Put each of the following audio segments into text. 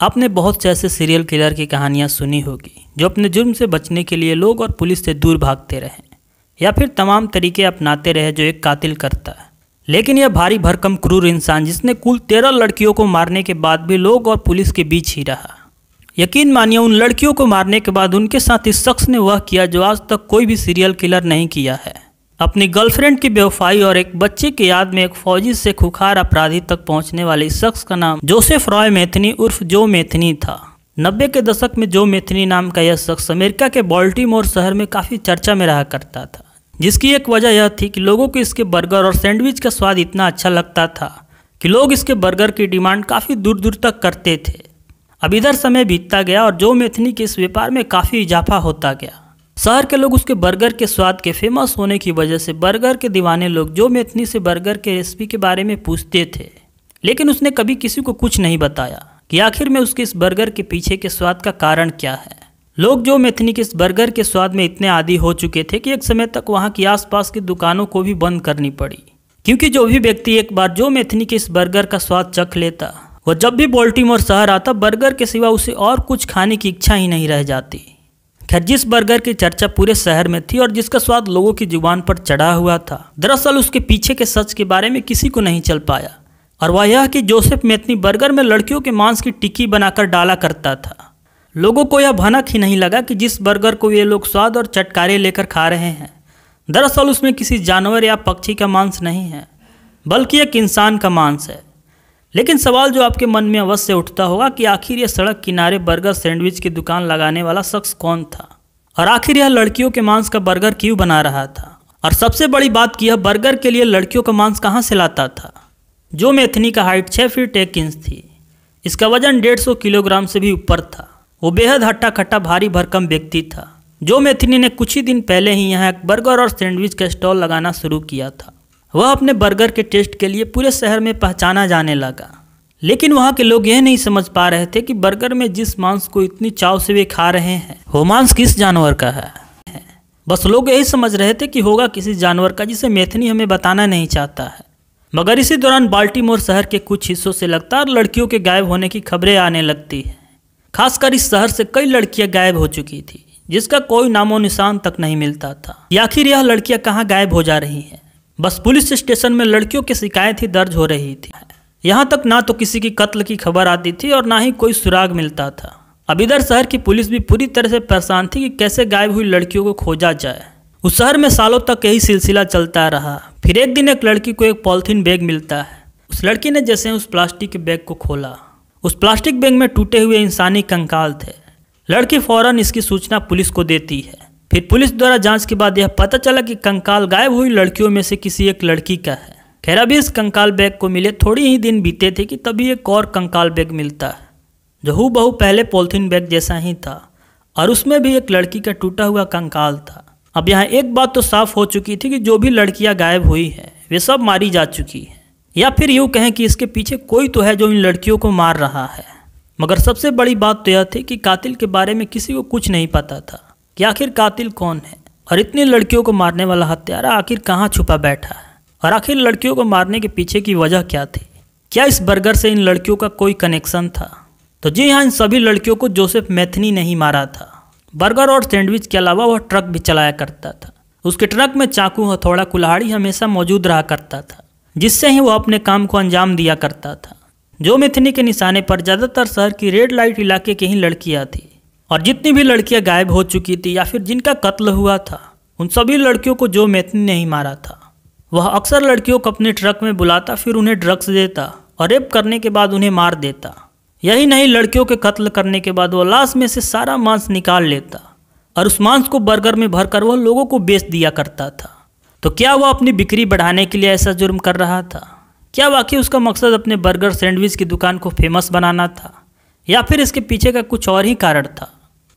आपने बहुत से ऐसे सीरियल किलर की कहानियां सुनी होगी जो अपने जुर्म से बचने के लिए लोग और पुलिस से दूर भागते रहे या फिर तमाम तरीके अपनाते रहे जो एक कातिल करता है। लेकिन यह भारी भरकम क्रूर इंसान जिसने कुल 13 लड़कियों को मारने के बाद भी लोग और पुलिस के बीच ही रहा। यकीन मानिए, उन लड़कियों को मारने के बाद उनके साथ इस शख्स ने वह किया जो आज तक कोई भी सीरियल किलर नहीं किया है। अपनी गर्लफ्रेंड की बेवफाई और एक बच्चे की याद में एक फौजी से खुखार अपराधी तक पहुंचने वाले इस शख्स का नाम जोसेफ रॉय मैथनी उर्फ जो मैथनी था। 90 के दशक में जो मैथनी नाम का यह शख्स अमेरिका के बाल्टीमोर शहर में काफ़ी चर्चा में रहा करता था, जिसकी एक वजह यह थी कि लोगों को इसके बर्गर और सैंडविच का स्वाद इतना अच्छा लगता था कि लोग इसके बर्गर की डिमांड काफ़ी दूर दूर तक करते थे। अब इधर समय बीतता गया और जो मैथनी के इस व्यापार में काफ़ी इजाफा होता गया। शहर के लोग उसके बर्गर के स्वाद के फेमस होने की वजह से बर्गर के दीवाने लोग जो मैथनी से बर्गर के रेसिपी के बारे में पूछते थे, लेकिन उसने कभी किसी को कुछ नहीं बताया कि आखिर में उसके इस बर्गर के पीछे के स्वाद का कारण क्या है। लोग जो मैथनी के इस बर्गर के स्वाद में इतने आदी हो चुके थे कि एक समय तक वहाँ की आसपास की दुकानों को भी बंद करनी पड़ी, क्योंकि जो भी व्यक्ति एक बार जो मैथनी के इस बर्गर का स्वाद चख लेता, वह जब भी बाल्टीमोर शहर आता बर्गर के सिवा उसे और कुछ खाने की इच्छा ही नहीं रह जाती। खैर, जिस बर्गर की चर्चा पूरे शहर में थी और जिसका स्वाद लोगों की जुबान पर चढ़ा हुआ था, दरअसल उसके पीछे के सच के बारे में किसी को नहीं चल पाया, और वह यह कि जोसेफ मैथनी बर्गर में लड़कियों के मांस की टिक्की बनाकर डाला करता था। लोगों को यह भनक ही नहीं लगा कि जिस बर्गर को ये लोग स्वाद और चटकारे लेकर खा रहे हैं, दरअसल उसमें किसी जानवर या पक्षी का मांस नहीं है, बल्कि एक इंसान का मांस है। लेकिन सवाल जो आपके मन में अवश्य उठता होगा कि आखिर यह सड़क किनारे बर्गर सैंडविच की दुकान लगाने वाला शख्स कौन था, और आखिर यह लड़कियों के मांस का बर्गर क्यों बना रहा था, और सबसे बड़ी बात कि यह बर्गर के लिए लड़कियों का मांस कहाँ से लाता था। जो मैथनी का हाइट 6 फीट 1 इंच थी, इसका वजन 150 किलोग्राम से भी ऊपर था। वो बेहद हट्टा खट्टा भारी भरकम व्यक्ति था। जो मैथनी ने कुछ ही दिन पहले ही यहाँ एक बर्गर और सैंडविच का स्टॉल लगाना शुरू किया था। वह अपने बर्गर के टेस्ट के लिए पूरे शहर में पहचाना जाने लगा, लेकिन वहाँ के लोग यह नहीं समझ पा रहे थे कि बर्गर में जिस मांस को इतनी चाव से वे खा रहे हैं, वो मांस किस जानवर का है। बस लोग यही समझ रहे थे कि होगा किसी जानवर का, जिसे मैथनी हमें बताना नहीं चाहता है। मगर इसी दौरान बाल्टीमोर शहर के कुछ हिस्सों से लगातार लड़कियों के गायब होने की खबरें आने लगती हैं। खासकर इस शहर से कई लड़कियां गायब हो चुकी थी, जिसका कोई नामो निशान तक नहीं मिलता था। आखिर यह लड़कियां कहाँ गायब हो जा रही हैं। बस पुलिस स्टेशन में लड़कियों की शिकायत ही दर्ज हो रही थी। यहाँ तक ना तो किसी की कत्ल की खबर आती थी और ना ही कोई सुराग मिलता था। अब इधर शहर की पुलिस भी पूरी तरह से परेशान थी कि कैसे गायब हुई लड़कियों को खोजा जाए। उस शहर में सालों तक यही सिलसिला चलता रहा। फिर एक दिन एक लड़की को एक पॉलीथीन बैग मिलता है। उस लड़की ने जैसे उस प्लास्टिक के बैग को खोला, उस प्लास्टिक बैग में टूटे हुए इंसानी कंकाल थे। लड़की फौरन इसकी सूचना पुलिस को देती है। फिर पुलिस द्वारा जांच के बाद यह पता चला कि कंकाल गायब हुई लड़कियों में से किसी एक लड़की का है। खैर, अभी इस कंकाल बैग को मिले थोड़ी ही दिन बीते थे कि तभी एक और कंकाल बैग मिलता है, जो हूबहू पहले पॉलीथीन बैग जैसा ही था, और उसमें भी एक लड़की का टूटा हुआ कंकाल था। अब यहाँ एक बात तो साफ हो चुकी थी कि जो भी लड़कियाँ गायब हुई हैं वे सब मारी जा चुकी हैं, या फिर यूँ कहें कि इसके पीछे कोई तो है जो इन लड़कियों को मार रहा है। मगर सबसे बड़ी बात तो यह थी कि कातिल के बारे में किसी को कुछ नहीं पता था कि आखिर कातिल कौन है, और इतनी लड़कियों को मारने वाला हत्यारा आखिर कहाँ छुपा बैठा है, और आखिर लड़कियों को मारने के पीछे की वजह क्या थी। क्या इस बर्गर से इन लड़कियों का कोई कनेक्शन था? तो जी हाँ, इन सभी लड़कियों को जोसेफ मैथनी नहीं मारा था। बर्गर और सैंडविच के अलावा वह ट्रक भी चलाया करता था। उसके ट्रक में चाकू, हथौड़ा, कुल्हाड़ी हमेशा मौजूद रहा करता था, जिससे ही वह अपने काम को अंजाम दिया करता था। जो मैथनी के निशाने पर ज़्यादातर शहर की रेड लाइट इलाके की ही लड़कियाँ थी, और जितनी भी लड़कियाँ गायब हो चुकी थी या फिर जिनका कत्ल हुआ था, उन सभी लड़कियों को जो मैथनी ने ही मारा था। वह अक्सर लड़कियों को अपने ट्रक में बुलाता, फिर उन्हें ड्रग्स देता और रेप करने के बाद उन्हें मार देता। यही नहीं, लड़कियों के कत्ल करने के बाद वह लाश में से सारा मांस निकाल लेता और उस मांस को बर्गर में भरकर वह लोगों को बेच दिया करता था। तो क्या वह अपनी बिक्री बढ़ाने के लिए ऐसा जुर्म कर रहा था? क्या वाकई उसका मकसद अपने बर्गर सैंडविच की दुकान को फेमस बनाना था, या फिर इसके पीछे का कुछ और ही कारण था?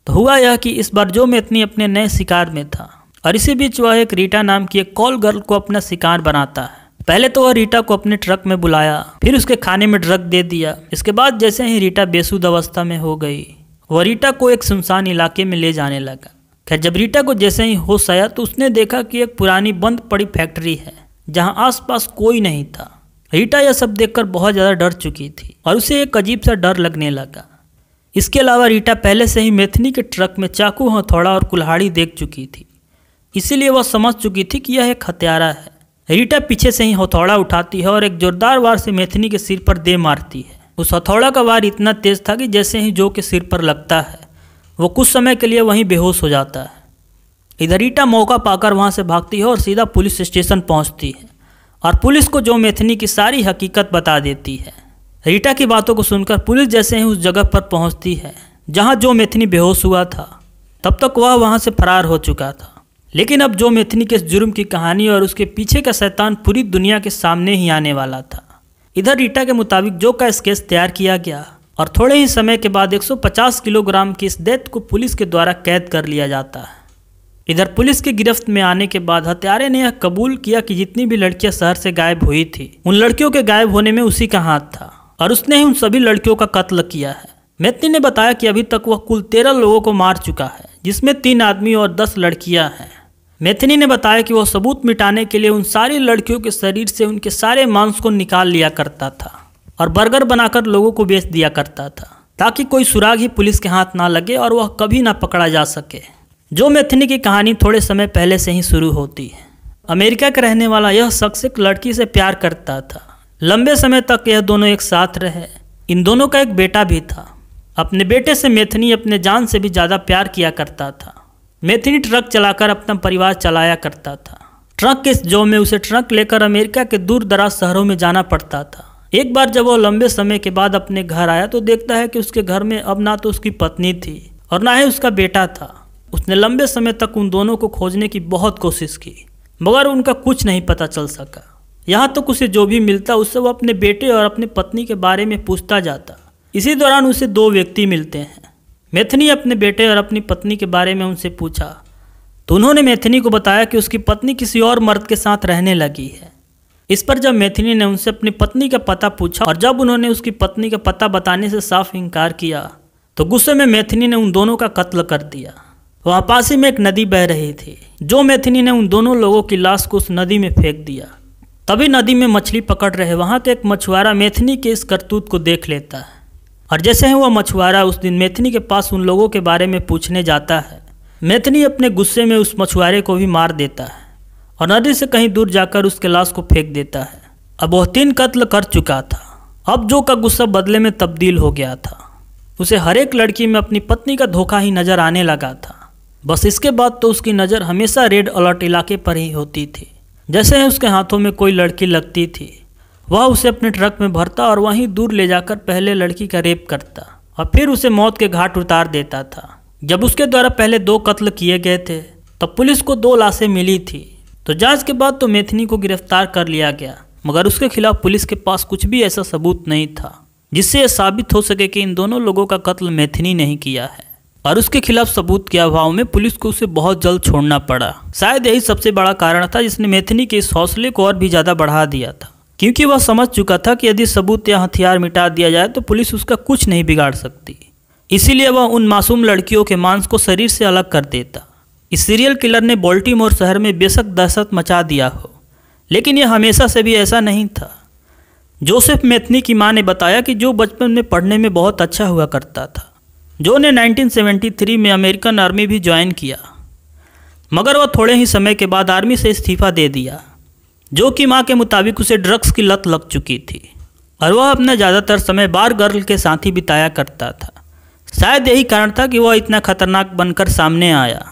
तो हुआ यह कि इस बार जो मैथनी अपने नए शिकार में था, और इसी बीच वह एक रीटा नाम की एक कॉल गर्ल को अपना शिकार बनाता है। पहले तो वह रीटा को अपने ट्रक में बुलाया, फिर उसके खाने में ड्रग दे दिया। इसके बाद जैसे ही रीटा बेसुध अवस्था में हो गई, वह रीटा को एक सुनसान इलाके में ले जाने लगा। खैर, जब रीटा को जैसे ही होश आया तो उसने देखा कि एक पुरानी बंद पड़ी फैक्ट्री है जहाँ आसपास कोई नहीं था। रीटा यह सब देखकर बहुत ज़्यादा डर चुकी थी और उसे एक अजीब सा डर लगने लगा। इसके अलावा रीटा पहले से ही मैथिली के ट्रक में चाकू, हथौड़ा और कुल्हाड़ी देख चुकी थी, इसीलिए वह समझ चुकी थी कि यह एक हत्यारा है। रीटा पीछे से ही हथौड़ा उठाती है और एक जोरदार वार से मैथिली के सिर पर दे मारती है। उस हथौड़ा का वार इतना तेज था कि जैसे ही जो के सिर पर लगता है वो कुछ समय के लिए वहीं बेहोश हो जाता है। इधर रीटा मौका पाकर वहां से भागती है और सीधा पुलिस स्टेशन पहुंचती है और पुलिस को जो मैथिली की सारी हकीकत बता देती है। रीटा की बातों को सुनकर पुलिस जैसे ही उस जगह पर पहुंचती है जहां जो मैथिली बेहोश हुआ था, तब तक वह वहां से फरार हो चुका था। लेकिन अब जो मैथिली के इस जुर्म की कहानी और उसके पीछे का शैतान पूरी दुनिया के सामने ही आने वाला था। इधर रीटा के मुताबिक जो का स्केच तैयार किया गया और थोड़े ही समय के बाद 150 किलोग्राम की इस दैत्य को पुलिस के द्वारा कैद कर लिया जाता है। इधर पुलिस की गिरफ्त में आने के बाद हत्यारे ने यह कबूल किया कि जितनी भी लड़कियां शहर से गायब हुई थी, उन लड़कियों के गायब होने में उसी का हाथ था और उसने ही उन सभी लड़कियों का कत्ल किया है। मैथिली ने बताया कि अभी तक वह कुल 13 लोगों को मार चुका है, जिसमें 3 आदमी और 10 लड़कियां हैं। मैथिली ने बताया कि वह सबूत मिटाने के लिए उन सारी लड़कियों के शरीर से उनके सारे मांस को निकाल लिया करता था और बर्गर बनाकर लोगों को बेच दिया करता था, ताकि कोई सुराग ही पुलिस के हाथ ना लगे और वह कभी ना पकड़ा जा सके। जो मैथिली की कहानी थोड़े समय पहले से ही शुरू होती है। अमेरिका का रहने वाला यह शख्स एक लड़की से प्यार करता था। लंबे समय तक यह दोनों एक साथ रहे। इन दोनों का एक बेटा भी था। अपने बेटे से मैथिली अपने जान से भी ज़्यादा प्यार किया करता था। मैथिली ट्रक चलाकर अपना परिवार चलाया करता था। ट्रक के इस जॉब में उसे ट्रक लेकर अमेरिका के दूर दराज शहरों में जाना पड़ता था। एक बार जब वह लंबे समय के बाद अपने घर आया तो देखता है कि उसके घर में अब ना तो उसकी पत्नी थी और ना ही उसका बेटा था। उसने लंबे समय तक उन दोनों को खोजने की बहुत कोशिश की, मगर उनका कुछ नहीं पता चल सका। यहाँ तक उसे जो भी मिलता उससे वो अपने बेटे और अपनी पत्नी के बारे में पूछता जाता। इसी दौरान उसे 2 व्यक्ति मिलते हैं। मैथिली अपने बेटे और अपनी पत्नी के बारे में उनसे पूछा तो उन्होंने मैथिली को बताया कि उसकी पत्नी किसी और मर्द के साथ रहने लगी है। इस पर जब मैथिली ने उनसे अपनी पत्नी का पता पूछा और जब उन्होंने उसकी पत्नी का पता बताने से साफ इनकार किया तो गुस्से में मैथिली ने उन दोनों का कत्ल कर दिया। वहाँ पास ही में एक नदी बह रही थी। जो मैथिली ने उन दोनों लोगों की लाश को उस नदी में फेंक दिया। तभी नदी में मछली पकड़ रहे वहाँ के एक मछुआरा मैथिली के इस करतूत को देख लेता है और जैसे ही वह मछुआरा उस दिन मैथिली के पास उन लोगों के बारे में पूछने जाता है, मैथिली अपने गुस्से में उस मछुआरे को भी मार देता है और नदी से कहीं दूर जाकर उसके लाश को फेंक देता है। अब वह 3 कत्ल कर चुका था। अब जो का गुस्सा बदले में तब्दील हो गया था। उसे हर एक लड़की में अपनी पत्नी का धोखा ही नजर आने लगा था। बस इसके बाद तो उसकी नज़र हमेशा रेड अलर्ट इलाके पर ही होती थी। जैसे ही उसके हाथों में कोई लड़की लगती थी, वह उसे अपने ट्रक में भरता और वहीं दूर ले जाकर पहले लड़की का रेप करता और फिर उसे मौत के घाट उतार देता था। जब उसके द्वारा पहले 2 कत्ल किए गए थे तब पुलिस को 2 लाशें मिली थी। तो जांच के बाद तो मैथिली को गिरफ्तार कर लिया गया, मगर उसके खिलाफ पुलिस के पास कुछ भी ऐसा सबूत नहीं था जिससे यह साबित हो सके कि इन दोनों लोगों का कत्ल मैथिली ने ही किया है। और उसके खिलाफ सबूत के अभाव में पुलिस को उसे बहुत जल्द छोड़ना पड़ा। शायद यही सबसे बड़ा कारण था जिसने मैथिली के इस हौसले को और भी ज़्यादा बढ़ा दिया था, क्योंकि वह समझ चुका था कि यदि सबूत या हथियार मिटा दिया जाए तो पुलिस उसका कुछ नहीं बिगाड़ सकती। इसीलिए वह उन मासूम लड़कियों के मांस को शरीर से अलग कर देता। इस सीरियल किलर ने बाल्टीमोर शहर में बेशक दहशत मचा दिया हो, लेकिन यह हमेशा से भी ऐसा नहीं था। जोसेफ मैथिली की मां ने बताया कि जो बचपन में पढ़ने में बहुत अच्छा हुआ करता था। जो ने 1973 में अमेरिकन आर्मी भी ज्वाइन किया, मगर वह थोड़े ही समय के बाद आर्मी से इस्तीफा दे दिया। जो कि मां के मुताबिक उसे ड्रग्स की लत लग चुकी थी और वह अपना ज़्यादातर समय बार गर्ल के साथ ही बिताया करता था। शायद यही कारण था कि वह इतना खतरनाक बनकर सामने आया।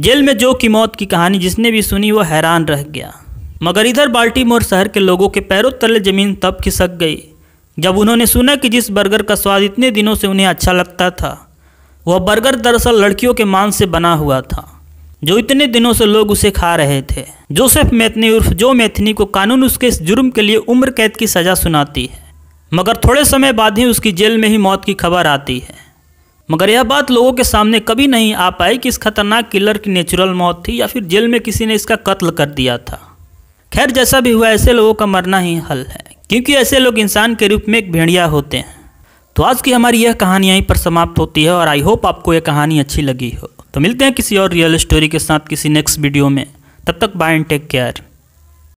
जेल में जो की मौत की कहानी जिसने भी सुनी वह हैरान रह गया। मगर इधर बाल्टीमोर शहर के लोगों के पैरों तले ज़मीन तब खिसक गई जब उन्होंने सुना कि जिस बर्गर का स्वाद इतने दिनों से उन्हें अच्छा लगता था, वह बर्गर दरअसल लड़कियों के मांस से बना हुआ था, जो इतने दिनों से लोग उसे खा रहे थे। जोसेफ मैथिली उर्फ जो मैथिली को कानून उसके इस जुर्म के लिए उम्र कैद की सज़ा सुनाती है, मगर थोड़े समय बाद ही उसकी जेल में ही मौत की खबर आती है। मगर यह बात लोगों के सामने कभी नहीं आ पाई कि इस खतरनाक किलर की नेचुरल मौत थी या फिर जेल में किसी ने इसका कत्ल कर दिया था। खैर, जैसा भी हुआ, ऐसे लोगों का मरना ही हल है, क्योंकि ऐसे लोग इंसान के रूप में एक भेड़िया होते हैं। तो आज की हमारी यह कहानी यहीं पर समाप्त होती है और आई होप आपको यह कहानी अच्छी लगी हो। तो मिलते हैं किसी और रियल स्टोरी के साथ किसी नेक्स्ट वीडियो में। तब तक बाय एंड टेक केयर।